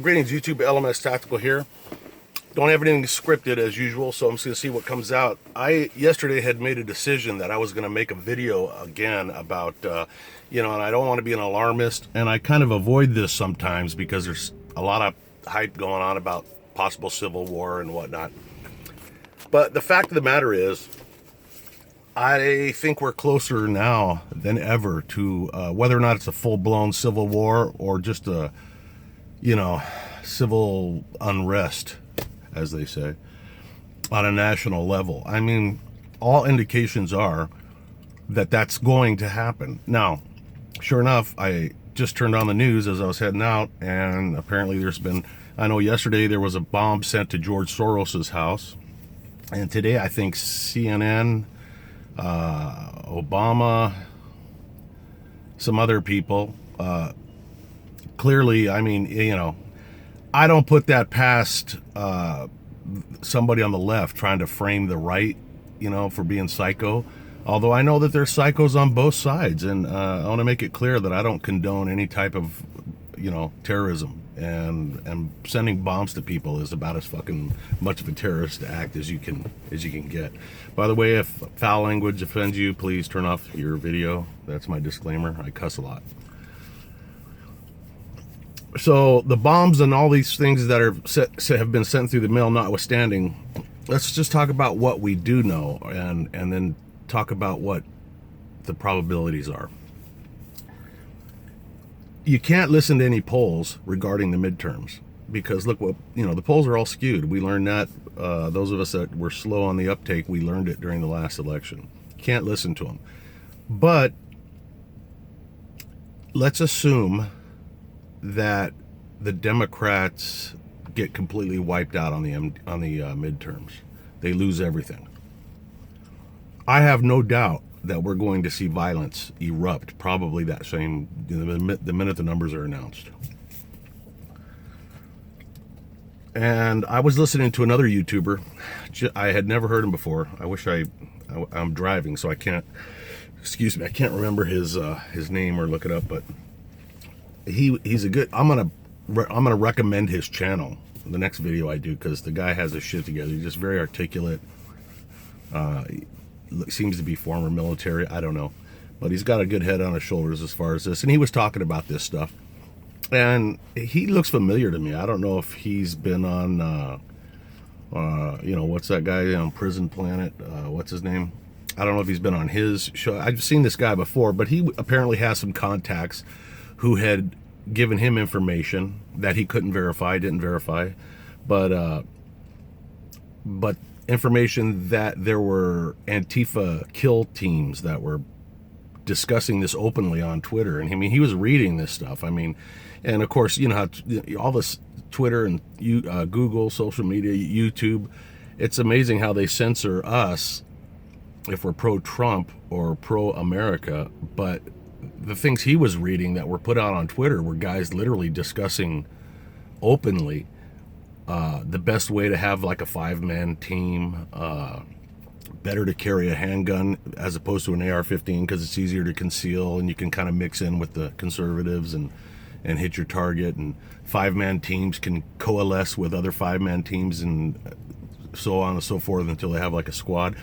Greetings, YouTube. LMS Tactical here. Don't have anything scripted as usual, so I'm just going to see what comes out. I yesterday had made a decision that I was going to make a video again about, and I don't want to be an alarmist, and I kind of avoid this sometimes because there's a lot of hype going on about possible civil war and whatnot. But the fact of the matter is, I think we're closer now than ever to whether or not it's a full-blown civil war or just a, civil unrest, as they say, on a national level. I mean, all indications are that that's going to happen. Now, sure enough, I just turned on the news as I was heading out, and apparently I know yesterday there was a bomb sent to George Soros's house, and today I think CNN, Obama, some other people, clearly, I don't put that past somebody on the left trying to frame the right, for being psycho. Although I know that there's psychos on both sides, and I want to make it clear that I don't condone any type of, terrorism. And sending bombs to people is about as fucking much of a terrorist act as you can get. By the way, if foul language offends you, please turn off your video. That's my disclaimer. I cuss a lot. So the bombs and all these things that have been sent through the mail notwithstanding, let's just talk about what we do know, and then talk about what the probabilities are. You can't listen to any polls regarding the midterms because look what, the polls are all skewed. We learned that, those of us that were slow on the uptake, we learned it during the last election. Can't listen to them. But let's assume that the Democrats get completely wiped out on the midterms. They lose everything. I have no doubt that we're going to see violence erupt, probably that same, the minute the numbers are announced. And I was listening to another YouTuber. I had never heard him before. I wish I'm driving, so I can't remember his name or look it up, but he's a good, I'm gonna recommend his channel the next video I do, because the guy has his shit together. He's just very articulate. Seems to be former military, I don't know, but he's got a good head on his shoulders as far as this, and he was talking about this stuff, and he looks familiar to me. I don't know if he's been on what's that guy on Prison Planet, what's his name? I don't know if he's been on his show. I've seen this guy before, but he apparently has some contacts who had given him information that he didn't verify, but information that there were Antifa kill teams that were discussing this openly on Twitter. And he was reading this stuff. And of course, how all this Twitter and Google, social media, YouTube, it's amazing how they censor us if we're pro-Trump or pro-America. But the things he was reading that were put out on Twitter were guys literally discussing openly the best way to have like a 5-man team, better to carry a handgun as opposed to an AR-15 because it's easier to conceal and you can kind of mix in with the conservatives and hit your target, and 5-man teams can coalesce with other 5-man teams and so on and so forth until they have like a squad.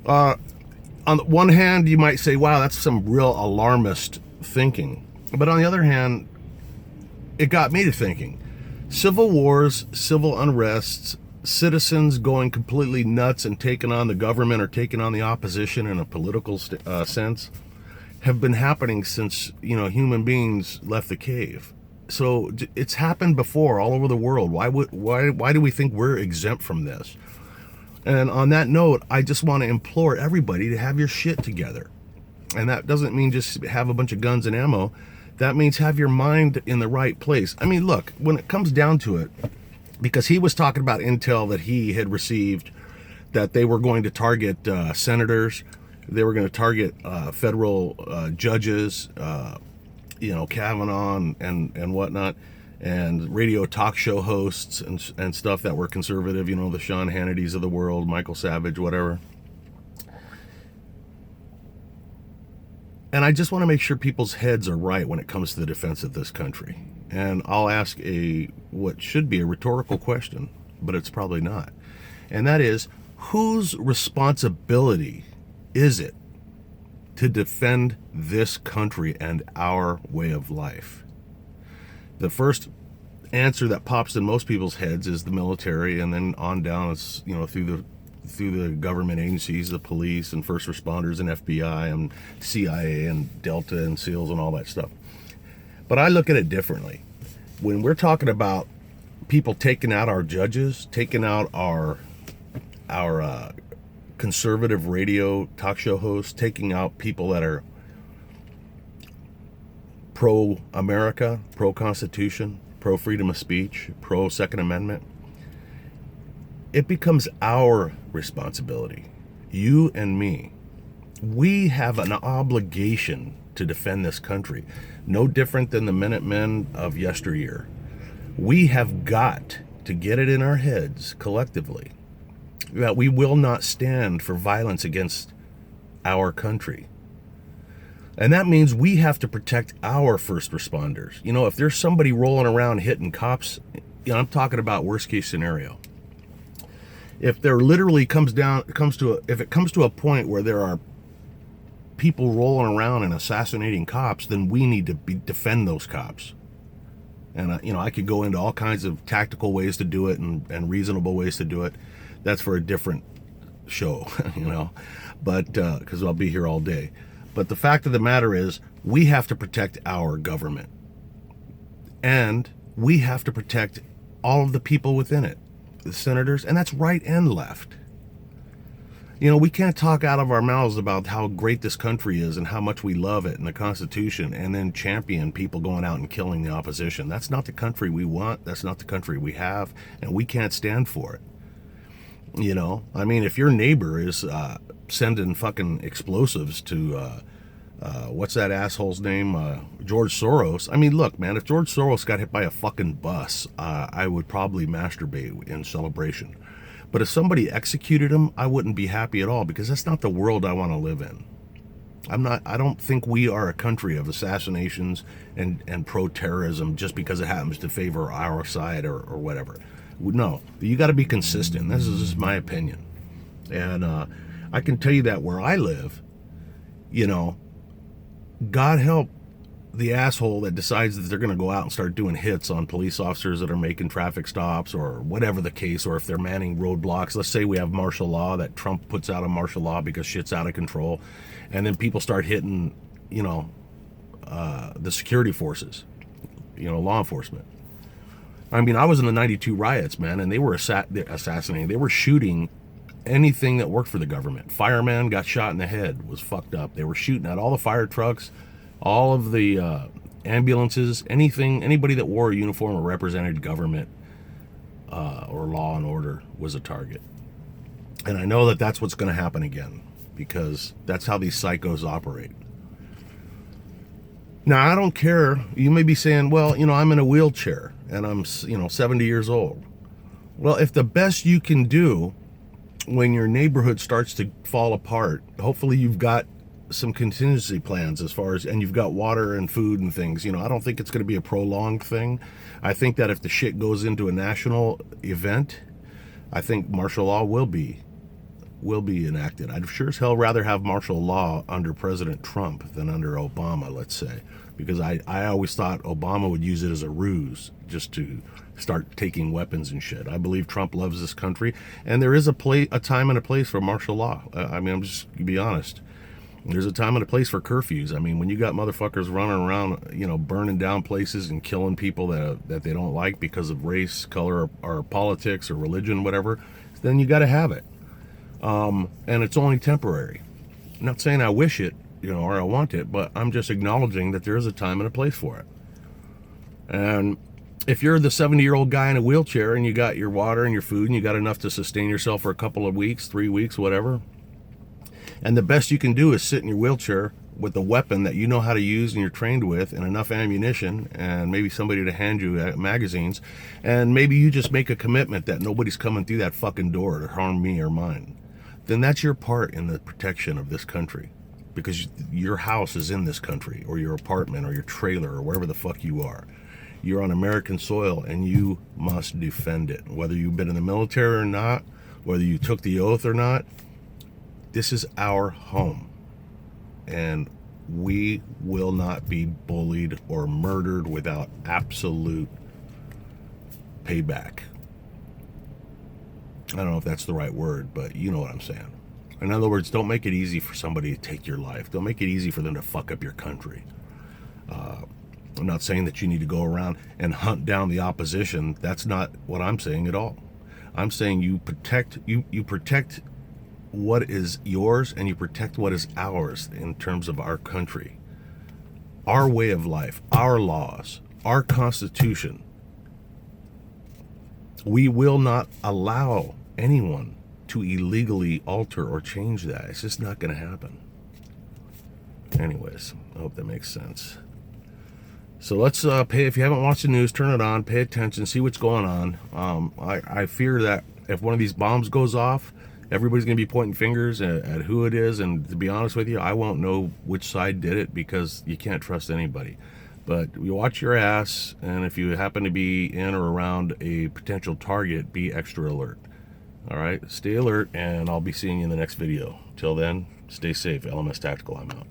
On the one hand, you might say, wow, that's some real alarmist thinking. But on the other hand, it got me to thinking. Civil wars, civil unrests, citizens going completely nuts and taking on the government or taking on the opposition in a political sense have been happening since, human beings left the cave. So it's happened before all over the world. Why do we think we're exempt from this? And on that note, I just want to implore everybody to have your shit together. And that doesn't mean just have a bunch of guns and ammo. That means have your mind in the right place. Look, when it comes down to it, because he was talking about intel that he had received, that they were going to target senators, they were going to target federal judges, Kavanaugh and whatnot, and radio talk show hosts and stuff that were conservative, the Sean Hannitys of the world, Michael Savage, whatever. And I just want to make sure people's heads are right when it comes to the defense of this country. And I'll ask what should be a rhetorical question, but it's probably not. And that is, whose responsibility is it to defend this country and our way of life? The first answer that pops in most people's heads is the military, and then on down, it's, through the government agencies, the police and first responders and FBI and CIA and Delta and SEALs and all that stuff. But I look at it differently. When we're talking about people taking out our judges, taking out our conservative radio talk show hosts, taking out people that are pro-America, pro-Constitution, pro-freedom of speech, pro-Second Amendment, it becomes our responsibility, you and me. We have an obligation to defend this country, no different than the Minutemen of yesteryear. We have got to get it in our heads collectively that we will not stand for violence against our country. And that means we have to protect our first responders. If there's somebody rolling around hitting cops, I'm talking about worst case scenario. If there literally comes to a point where there are people rolling around and assassinating cops, then we need to defend those cops. And I could go into all kinds of tactical ways to do it and reasonable ways to do it. That's for a different show, but because I'll be here all day. But the fact of the matter is, we have to protect our government, and we have to protect all of the people within it, the senators, and that's right and left. We can't talk out of our mouths about how great this country is and how much we love it and the Constitution, and then champion people going out and killing the opposition. That's not the country we want. That's not the country we have, and we can't stand for it. If your neighbor is sending fucking explosives to, what's that asshole's name? George Soros. Look, man, if George Soros got hit by a fucking bus, I would probably masturbate in celebration. But if somebody executed him, I wouldn't be happy at all, because that's not the world I want to live in. I don't think we are a country of assassinations and pro-terrorism just because it happens to favor our side or whatever. No, you got to be consistent. This is just my opinion. And I can tell you that where I live, God help the asshole that decides that they're going to go out and start doing hits on police officers that are making traffic stops or whatever the case, or if they're manning roadblocks. Let's say we have martial law, that Trump puts out a martial law because shit's out of control, and then people start hitting, the security forces, law enforcement. I was in the 92 riots, man, and they were assassinating. They were shooting anything that worked for the government. Fireman got shot in the head, was fucked up. They were shooting at all the fire trucks, all of the ambulances, anybody that wore a uniform or represented government or law and order was a target. And I know that that's what's going to happen again, because that's how these psychos operate. Now, I don't care. You may be saying, well, I'm in a wheelchair and I'm, 70 years old. Well, if the best you can do when your neighborhood starts to fall apart, hopefully you've got some contingency plans and you've got water and food and things. I don't think it's going to be a prolonged thing. I think that if the shit goes into a national event, I think martial law will be enacted. I'd sure as hell rather have martial law under President Trump than under Obama, let's say, because I always thought Obama would use it as a ruse just to start taking weapons and shit. I believe Trump loves this country, and there is a time and a place for martial law. I'm just to be honest. There's a time and a place for curfews. When you got motherfuckers running around, burning down places and killing people that they don't like because of race, color, or politics or religion, whatever, then you got to have it. And it's only temporary. I'm not saying I wish it, or I want it, but I'm just acknowledging that there is a time and a place for it. And if you're the 70-year-old guy in a wheelchair and you got your water and your food and you got enough to sustain yourself for a couple of weeks, 3 weeks, whatever, and the best you can do is sit in your wheelchair with a weapon that you know how to use and you're trained with, and enough ammunition, and maybe somebody to hand you magazines, and maybe you just make a commitment that nobody's coming through that fucking door to harm me or mine, then that's your part in the protection of this country, because your house is in this country, or your apartment or your trailer or wherever the fuck you are. You're on American soil and you must defend it. Whether you've been in the military or not, whether you took the oath or not, this is our home. And we will not be bullied or murdered without absolute payback. I don't know if that's the right word, but you know what I'm saying. In other words, don't make it easy for somebody to take your life. Don't make it easy for them to fuck up your country. I'm not saying that you need to go around and hunt down the opposition. That's not what I'm saying at all. I'm saying you protect what is yours, and you protect what is ours in terms of our country, our way of life, our laws, our Constitution. We will not allow anyone to illegally alter or change that. It's just not going to happen. Anyways, I hope that makes sense. So let's pay. If you haven't watched the news, turn it on, pay attention, see what's going on. I fear that if one of these bombs goes off, everybody's going to be pointing fingers at who it is. And to be honest with you, I won't know which side did it, because you can't trust anybody. But you watch your ass, and if you happen to be in or around a potential target, be extra alert. All right, stay alert, and I'll be seeing you in the next video. Till then, stay safe. LMS Tactical, I'm out.